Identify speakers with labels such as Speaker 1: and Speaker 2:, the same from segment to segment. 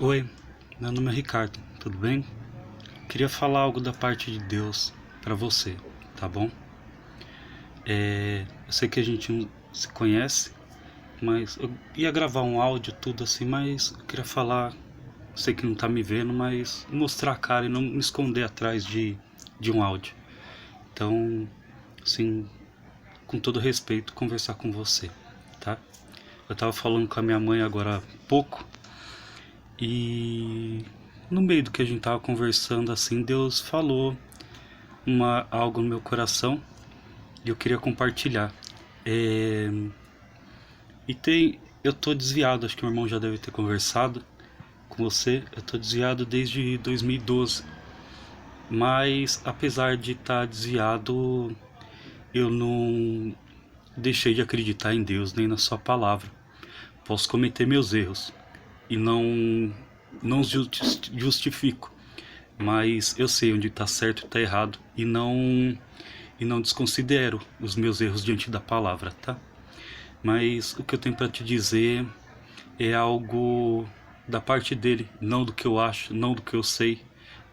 Speaker 1: Oi, meu nome é Ricardo, tudo bem? Queria falar algo da parte de Deus pra você, tá bom? Eu sei que a gente não se conhece, mas eu ia gravar um áudio tudo assim, mas eu queria falar, sei que não tá me vendo, mas mostrar a cara e não me esconder atrás de um áudio. Então, assim, com todo respeito, conversar com você, tá? Eu tava falando com a minha mãe agora há pouco. E no meio do que a gente tava conversando assim, Deus falou algo no meu coração e eu queria compartilhar. É, eu tô desviado, acho que o meu irmão já deve ter conversado com você. Eu tô desviado desde 2012, mas apesar de estar desviado, eu não deixei de acreditar em Deus nem na sua palavra. Posso cometer meus erros e não justifico, mas eu sei onde está certo e está errado e não desconsidero os meus erros diante da palavra, tá? Mas o que eu tenho para te dizer é algo da parte dele, não do que eu acho, não do que eu sei,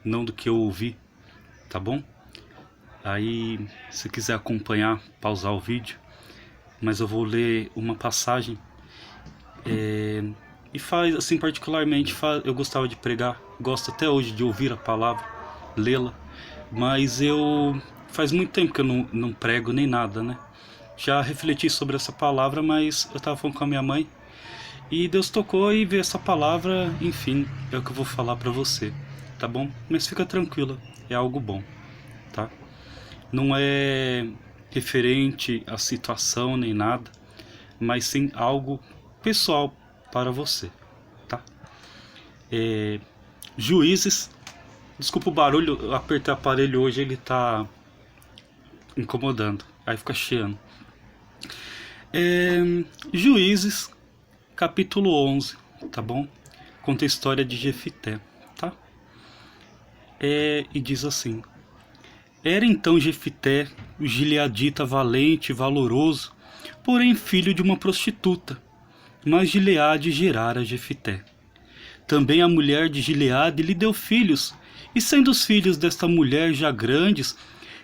Speaker 1: não do que eu ouvi, tá bom? Aí, se quiser acompanhar, pausar o vídeo, mas eu vou ler uma passagem. E faz, assim, particularmente, eu gostava de pregar, gosto até hoje de ouvir a palavra, lê-la, mas faz muito tempo que eu não prego nem nada, né? Já refleti sobre essa palavra, mas eu tava falando com a minha mãe e Deus tocou e veio essa palavra, enfim, é o que eu vou falar pra você, tá bom? Mas fica tranquila, é algo bom, tá? Não é referente à situação nem nada, mas sim algo pessoal para você, tá? Juízes, desculpa o barulho, eu apertei o aparelho hoje, ele tá incomodando, aí fica chiando. Juízes, capítulo 11, tá bom? Conta a história de Jefité, tá? E diz assim: Era então Jefité, o gileadita valente e valoroso, porém filho de uma prostituta, mas Gileade gerara Jefité. Também a mulher de Gileade lhe deu filhos, e sendo os filhos desta mulher já grandes,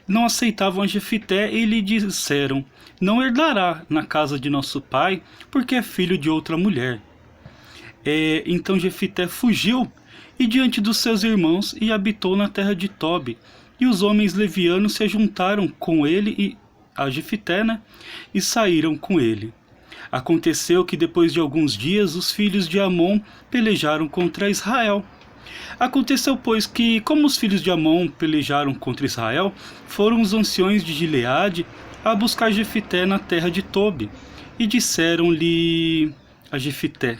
Speaker 1: não aceitavam a Jefité e lhe disseram: Não herdará na casa de nosso pai, porque é filho de outra mulher. Então Jefité fugiu e diante dos seus irmãos e habitou na terra de Tobi. E os homens levianos se juntaram com ele e a Jefité, né? E saíram com ele. Aconteceu que depois de alguns dias os filhos de Amon pelejaram contra Israel. Aconteceu, pois, que, como os filhos de Amon pelejaram contra Israel, foram os anciões de Gileade a buscar Jefité na terra de Tobi. E disseram-lhe a Jefité: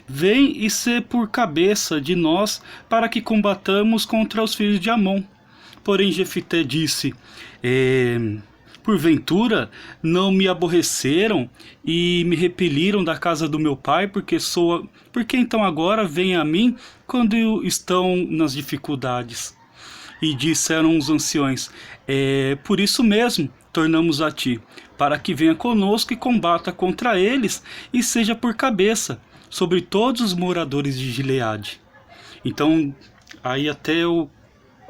Speaker 1: Vem e sê por cabeça de nós para que combatamos contra os filhos de Amon. Porém Jefité disse: Porventura não me aborreceram e me repeliram da casa do meu pai, porque então agora vêm a mim quando estão nas dificuldades? E disseram os anciões: Por isso mesmo tornamos a ti, para que venha conosco e combata contra eles e seja por cabeça sobre todos os moradores de Gileade. Então, aí até o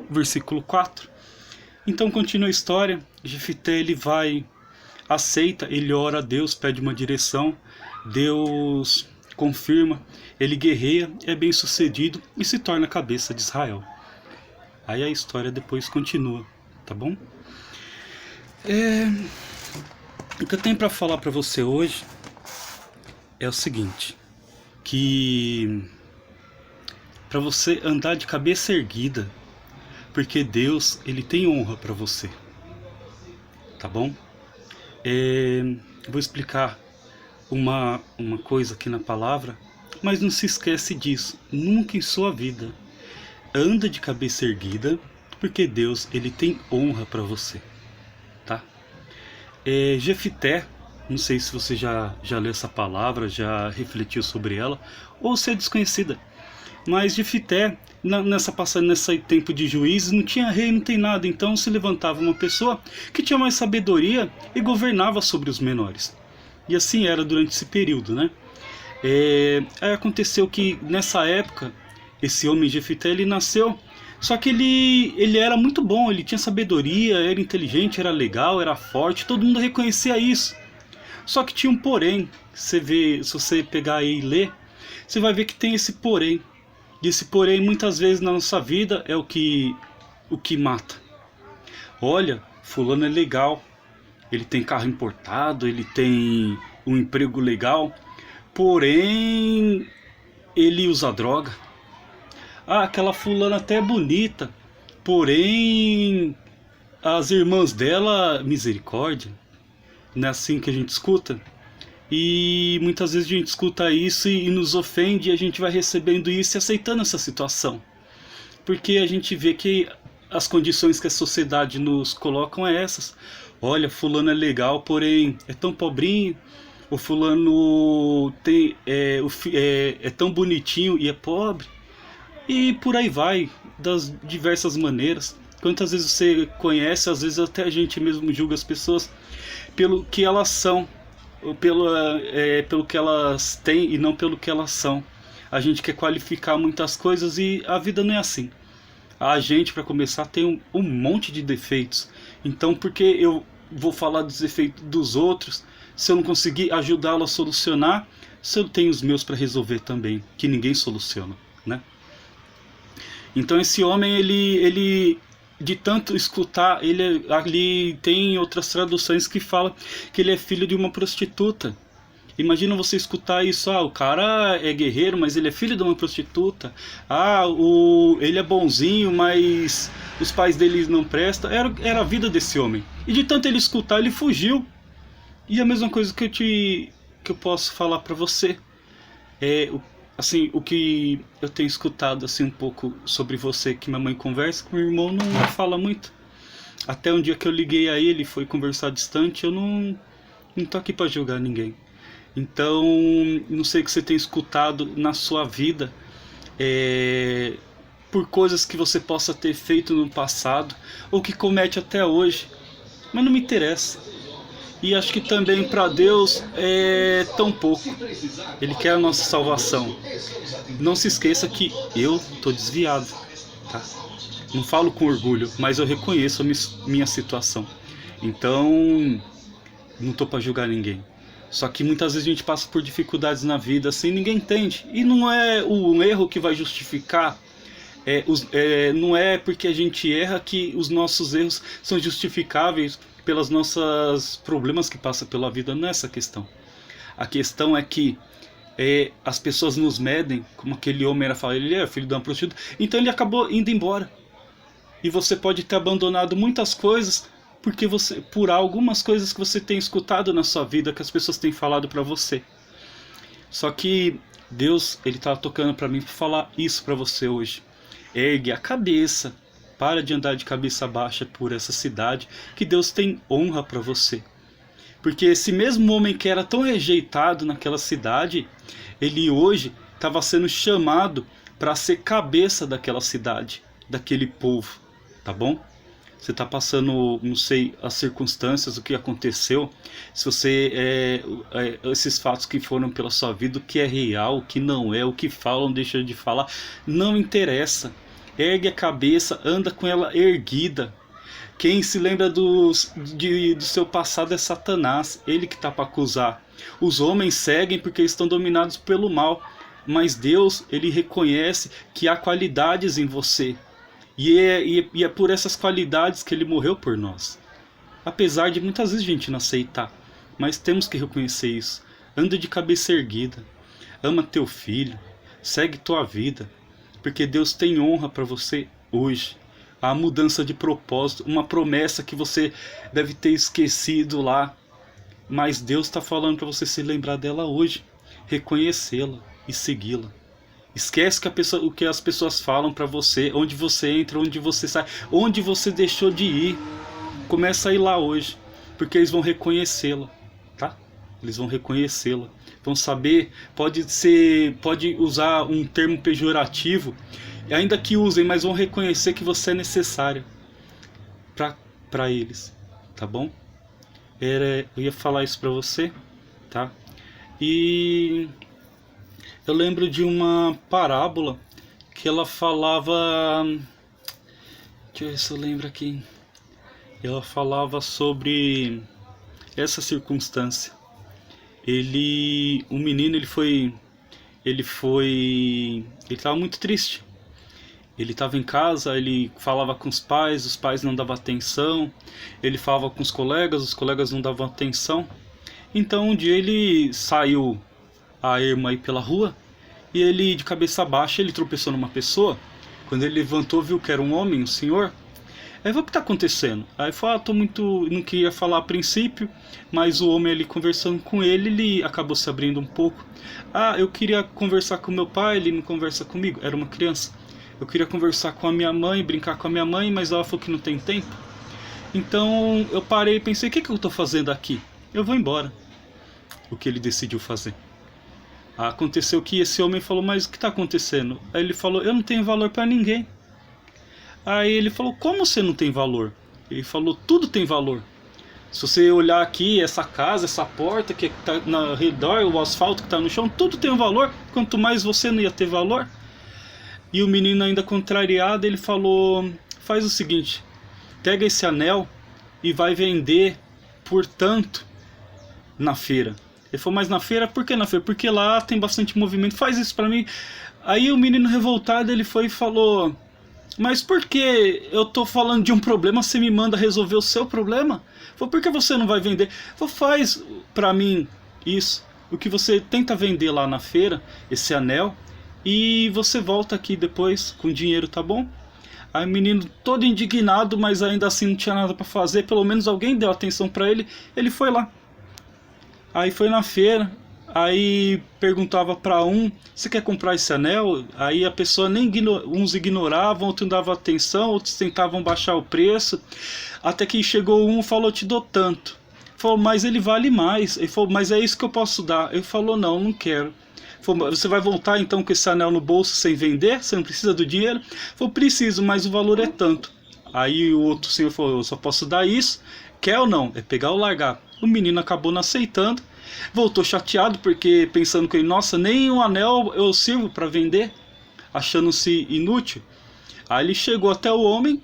Speaker 1: versículo 4. Então continua a história. Jefité, ele vai, aceita, ele ora a Deus, pede uma direção, Deus confirma, ele guerreia, é bem sucedido e se torna a cabeça de Israel. Aí a história depois continua, tá bom? O que eu tenho para falar para você hoje é o seguinte, que para você andar de cabeça erguida, porque Deus, ele tem honra para você, tá bom? Vou explicar uma coisa aqui na palavra, mas não se esquece disso, nunca em sua vida anda de cabeça erguida, porque Deus, ele tem honra para você, tá? Jefité, não sei se você já leu essa palavra, já refletiu sobre ela, ou se é desconhecida, mas Jefité, nessa passagem, nesse tempo de juízes, não tinha rei, não tem nada, então se levantava uma pessoa que tinha mais sabedoria e governava sobre os menores. E assim era durante esse período, né? Aí aconteceu que nessa época, esse homem Jefité, ele nasceu, só que ele era muito bom, ele tinha sabedoria, era inteligente, era legal, era forte, todo mundo reconhecia isso. Só que tinha um porém, você vê, se você pegar aí e ler, você vai ver que tem esse porém. E esse porém muitas vezes na nossa vida é o que mata. Olha, fulano é legal, ele tem carro importado, ele tem um emprego legal, porém ele usa droga. Ah, aquela fulana até é bonita, porém as irmãs dela, misericórdia. Não é assim que a gente escuta? E muitas vezes a gente escuta isso e nos ofende, e a gente vai recebendo isso e aceitando essa situação. Porque a gente vê que as condições que a sociedade nos colocam é essas. Olha, fulano é legal, porém é tão pobrinho. O fulano é tão bonitinho e é pobre. E por aí vai, das diversas maneiras. Quantas vezes você conhece, às vezes até a gente mesmo julga as pessoas pelo que elas são, ou pelo que elas têm e não pelo que elas são. A gente quer qualificar muitas coisas e a vida não é assim. A gente, para começar, tem um monte de defeitos. Então, por que eu vou falar dos defeitos dos outros se eu não conseguir ajudá-lo a solucionar, se eu tenho os meus para resolver também, que ninguém soluciona, né? Então esse homem, ele de tanto escutar, ali tem outras traduções que falam que ele é filho de uma prostituta. Imagina você escutar isso, o cara é guerreiro, mas ele é filho de uma prostituta. Ele é bonzinho, mas os pais dele não prestam. Era a vida desse homem. E de tanto ele escutar, ele fugiu. E a mesma coisa que eu posso falar pra você é assim, o que eu tenho escutado assim um pouco sobre você, que minha mãe conversa, com meu irmão não fala muito. Até um dia que eu liguei a ele, foi conversar distante, eu não tô aqui pra julgar ninguém. Então, não sei o que você tem escutado na sua vida, por coisas que você possa ter feito no passado, ou que comete até hoje, mas não me interessa. E acho que também para Deus é tão pouco. Ele quer a nossa salvação. Não se esqueça que eu tô desviado, tá? Não falo com orgulho, mas eu reconheço a minha situação. Então, não tô para julgar ninguém. Só que muitas vezes a gente passa por dificuldades na vida assim, ninguém entende. E não é o erro que vai justificar. Não é porque a gente erra que os nossos erros são justificáveis pelos nossos problemas que passa pela vida. Não é essa a questão. A questão é que as pessoas nos medem, como aquele homem era falado, ele é filho de uma prostituta, então ele acabou indo embora. E você pode ter abandonado muitas coisas por algumas coisas que você tem escutado na sua vida, que as pessoas têm falado para você. Só que Deus, ele tá tocando para mim para falar isso para você hoje. Ergue a cabeça, para de andar de cabeça baixa por essa cidade, que Deus tem honra para você. Porque esse mesmo homem que era tão rejeitado naquela cidade, ele hoje estava sendo chamado para ser cabeça daquela cidade, daquele povo, tá bom? Você está passando, não sei, as circunstâncias, o que aconteceu, se você esses fatos que foram pela sua vida, o que é real, o que não é, o que falam, deixa de falar, não interessa. Ergue a cabeça, anda com ela erguida. Quem se lembra do seu passado é Satanás, ele que está para acusar. Os homens seguem porque estão dominados pelo mal, mas Deus, ele reconhece que há qualidades em você. E é por essas qualidades que ele morreu por nós. Apesar de muitas vezes a gente não aceitar, mas temos que reconhecer isso. Anda de cabeça erguida, ama teu filho, segue tua vida, porque Deus tem honra para você hoje. A mudança de propósito, uma promessa que você deve ter esquecido lá, mas Deus está falando para você se lembrar dela hoje, reconhecê-la e segui-la. Esquece o que as pessoas falam para você, onde você entra, onde você sai, onde você deixou de ir. Começa a ir lá hoje, porque eles vão reconhecê-la, tá? Eles vão reconhecê-la, vão saber, pode usar um termo pejorativo, ainda que usem, mas vão reconhecer que você é necessário para eles, tá bom? Eu ia falar isso para você, tá? E Eu lembro de uma parábola que ela falava. Deixa eu ver se eu lembro aqui. Ela falava sobre essa circunstância. O menino, ele estava muito triste. Ele estava em casa, ele falava com os pais não davam atenção. Ele falava com os colegas não davam atenção. Então um dia ele saiu a erma aí pela rua e ele, de cabeça baixa, ele tropeçou numa pessoa. Quando ele levantou, viu que era um homem, um senhor. Aí falou: o que tá acontecendo? Aí falou: tô muito... Não queria falar a princípio, mas o homem ali conversando com ele, ele acabou se abrindo um pouco. Eu queria conversar com meu pai, ele não conversa comigo. Era uma criança. Eu queria conversar com a minha mãe, brincar com a minha mãe, mas ela falou que não tem tempo. Então eu parei e pensei: o que eu tô fazendo aqui? Eu vou embora. O que ele decidiu fazer. Aconteceu que esse homem falou: mas o que tá acontecendo? Aí ele falou: eu não tenho valor pra ninguém. Aí ele falou: como você não tem valor? Ele falou: tudo tem valor. Se você olhar aqui, essa casa, essa porta que está ao redor, o asfalto que está no chão, tudo tem um valor. Quanto mais você não ia ter valor. E o menino, ainda contrariado, ele falou: faz o seguinte, pega esse anel e vai vender por tanto na feira. Ele falou: mas na feira? Por que na feira? Porque lá tem bastante movimento, faz isso pra mim. Aí o menino revoltado, ele foi e falou: mas por que eu tô falando de um problema, você me manda resolver o seu problema? Falei: por que você não vai vender? Falei: faz pra mim isso, o que você tenta vender lá na feira, esse anel, e você volta aqui depois com dinheiro, tá bom? Aí o menino, todo indignado, mas ainda assim não tinha nada pra fazer, pelo menos alguém deu atenção pra ele, ele foi lá. Aí foi na feira, aí perguntava pra um: você quer comprar esse anel? Aí a pessoa uns ignoravam, outros não davam atenção, outros tentavam baixar o preço, até que chegou um e falou: te dou tanto. Falou: mas ele vale mais. Ele falou: mas é isso que eu posso dar. Ele falou: não, não quero. Falou: você vai voltar então com esse anel no bolso sem vender? Você não precisa do dinheiro? Falou: preciso, mas o valor é tanto. Aí o outro senhor falou: eu só posso dar isso, quer ou não? É pegar ou largar. O menino acabou não aceitando, voltou chateado, porque pensando que, nossa, nem um anel eu sirvo para vender, achando-se inútil. Aí ele chegou até o homem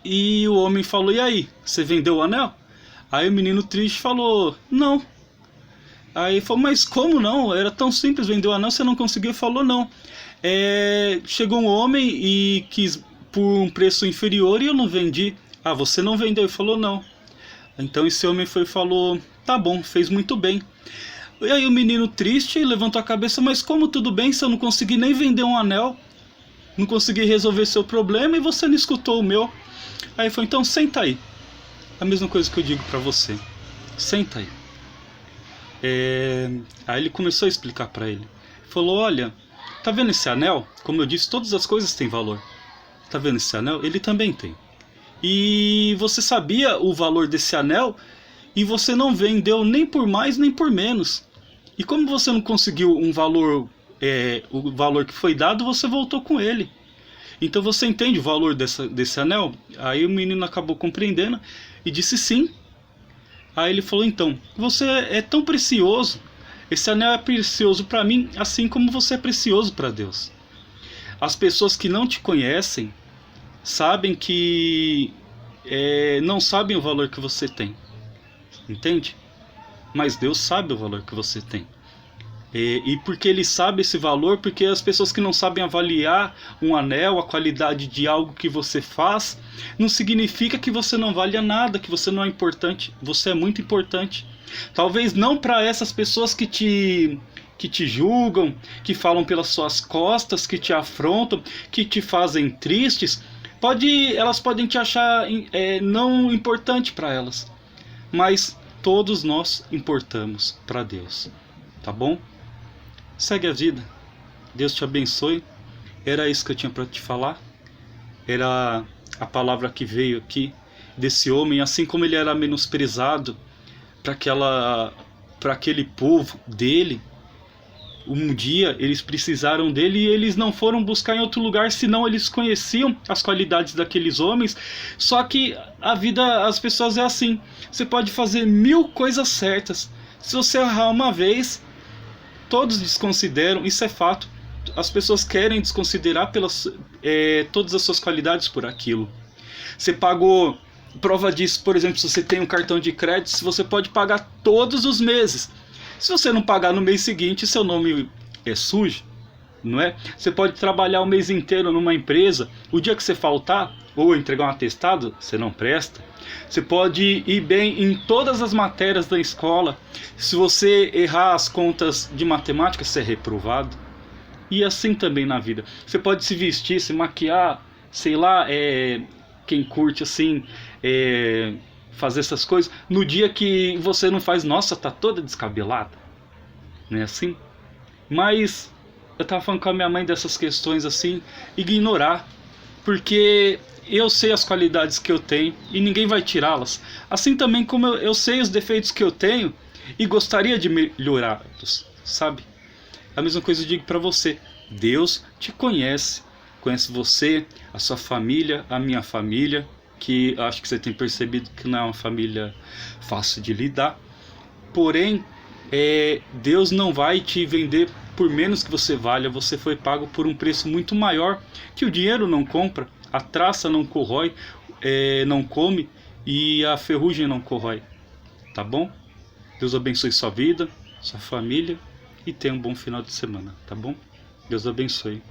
Speaker 1: e o homem falou: e aí, você vendeu o anel? Aí o menino triste falou: não. Aí ele falou: mas como não? Era tão simples vender o anel, você não conseguiu? Ele falou: não. Chegou um homem e quis por um preço inferior e eu não vendi. Você não vendeu? Ele falou: não. Então esse homem foi e falou: tá bom, fez muito bem. E aí o menino triste levantou a cabeça: mas como tudo bem se eu não consegui nem vender um anel? Não consegui resolver seu problema e você não escutou o meu? Aí foi: então senta aí. A mesma coisa que eu digo pra você. Senta aí. Aí ele começou a explicar pra ele. Falou: olha, tá vendo esse anel? Como eu disse, todas as coisas têm valor. Tá vendo esse anel? Ele também tem. E você sabia o valor desse anel e você não vendeu nem por mais nem por menos. E como você não conseguiu um valor, o valor que foi dado, você voltou com ele. Então você entende o valor desse anel? Aí o menino acabou compreendendo e disse sim. Aí ele falou: então, você é tão precioso, esse anel é precioso para mim, assim como você é precioso para Deus. As pessoas que não te conhecem sabem que não sabem o valor que você tem, entende? Mas Deus sabe o valor que você tem. E porque Ele sabe esse valor, porque as pessoas que não sabem avaliar um anel, a qualidade de algo que você faz, não significa que você não valha nada, que você não é importante. Você é muito importante. Talvez não para essas pessoas que te julgam, que falam pelas suas costas, que te afrontam, que te fazem tristes. Elas podem te achar não importante para elas, mas todos nós importamos para Deus, tá bom? Segue a vida, Deus te abençoe. Era isso que eu tinha para te falar. Era a palavra que veio aqui desse homem, assim como ele era menosprezado para aquele povo dele. Um dia eles precisaram dele e eles não foram buscar em outro lugar, senão eles conheciam as qualidades daqueles homens. Só que a vida, as pessoas é assim. Você pode fazer 1000 coisas certas. Se você errar uma vez, Todos desconsideram, isso é fato. As pessoas querem desconsiderar todas as suas qualidades por aquilo. Você pagou, prova disso, por exemplo, se você tem um cartão de crédito, você pode pagar todos os meses. Se você não pagar no mês seguinte, seu nome é sujo, não é? Você pode trabalhar o mês inteiro numa empresa, o dia que você faltar, ou entregar um atestado, você não presta. Você pode ir bem em todas as matérias da escola. Se você errar as contas de matemática, você é reprovado. E assim também na vida. Você pode se vestir, se maquiar, sei lá, quem curte assim, fazer essas coisas. No dia que você não faz, nossa, tá toda descabelada. Não é assim? Mas eu tava falando com a minha mãe dessas questões assim, ignorar. Porque eu sei as qualidades que eu tenho e ninguém vai tirá-las. Assim também como eu sei os defeitos que eu tenho e gostaria de melhorá-los, sabe? A mesma coisa eu digo para você. Deus te conhece, conhece você, a sua família, a minha família, que acho que você tem percebido que não é uma família fácil de lidar. Porém, Deus não vai te vender por menos que você valha. Você foi pago por um preço muito maior que o dinheiro não compra, a traça não corrói, não come e a ferrugem não corrói. Tá bom? Deus abençoe sua vida, sua família e tenha um bom final de semana, tá bom? Deus abençoe.